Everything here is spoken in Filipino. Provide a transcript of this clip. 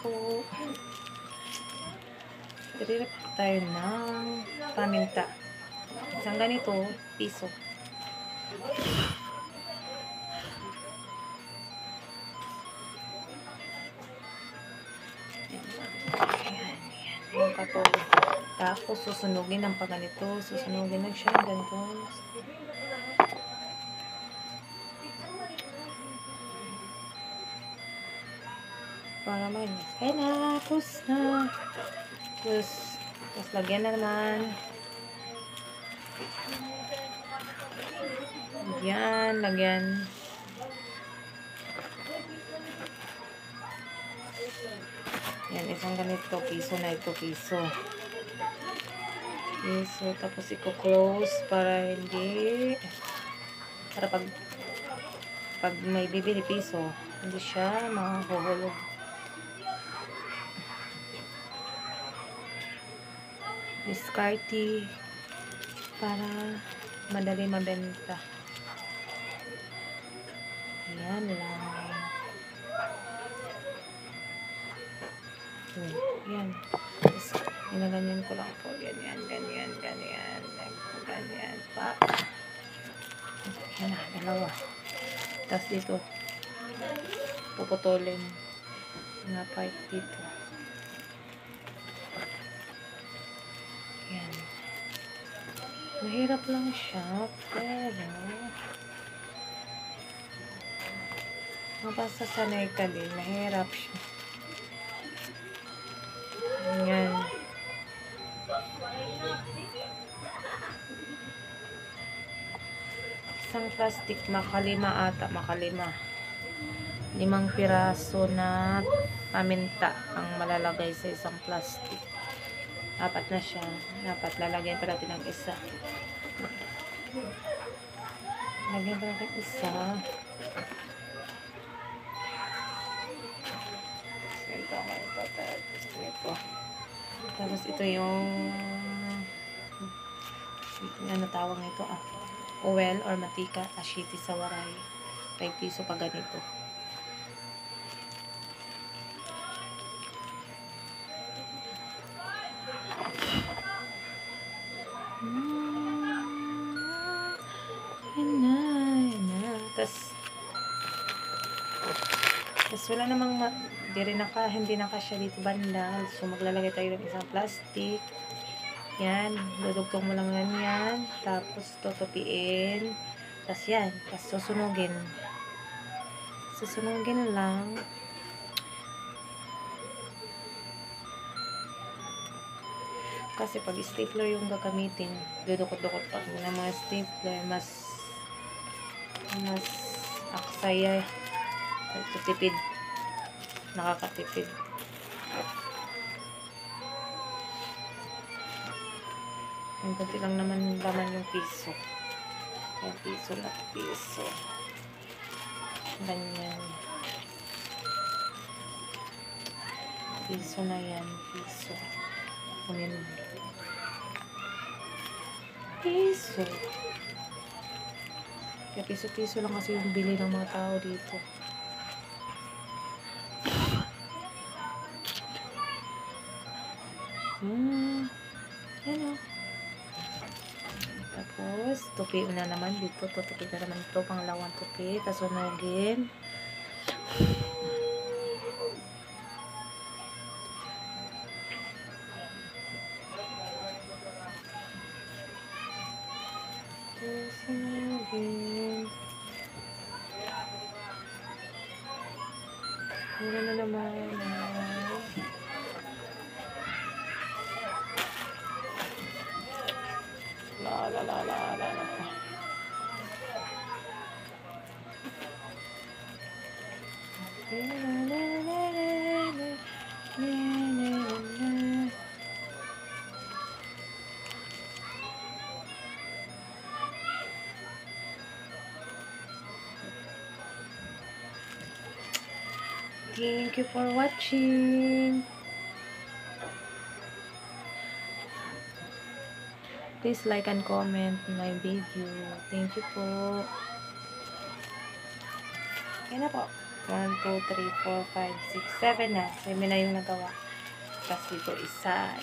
po. Rirep tayo ng paminta. Isang ganito, piso. Ayan. Yung katulad. Tapos, susunugin ang paganito. Susunugin na siya. Ganito. Para mag-inis. Ay na, tapos na. Tapos lagyan na naman. Lagyan. Yan, isang ganito. Piso na ito, piso. Tapos i-close para pag may bibili piso, hindi siya mahuhulog. Discarte para madali mabenta. Yan lang. Yan. Tapos, ginaganyan ko lang po. Ganyan pa. Yan na, dalawa. Tapos dito, puputulin na part dito. Yan. Mahirap lang siya, pero mabasa sanay ka din. Mahirap siya. Yan. Isang plastic, makalima. 5 piraso na paminta ang malalagay sa isang plastic. 4 na siya. Dapat lalagyan pa natin ng isa. Lagyan pa natin isa. Ito. Tapos ito yung ano tawag nito, oil or matika, ashiti sa waray. 5 piso pa ganito. Yan na. Tapos wala namang hindi na kasya dito banda. So maglalagay tayo ng isang plastic. Yan, dudugtong mo lang yan. Tapos tutupiin. Tapos yan, tapos susunugin lang. Kasi pag stapler yung gagamitin, dudukot-dukot pa ng mga stapler, mas aksaya, tipid, nakakatipid. Yung kunti lang naman laman yung piso. Yung piso. Ganyan. Piso na yan. Piso. Kunin mo. Piso. Kaya piso-piso lang kasi yung bili ng mga tao dito. Yan o. Tapos, tupi na naman dito. Tutupi na naman ito. Pangalawang tupi. Tapos, sunugin. Ano na naman. La. Thank you for watching. Please like and comment my video. Thank you po. Yan na po. 1, 2, 3, 4, 5, 6, 7 na. 7 na yung nagawa. Tapos dito isa.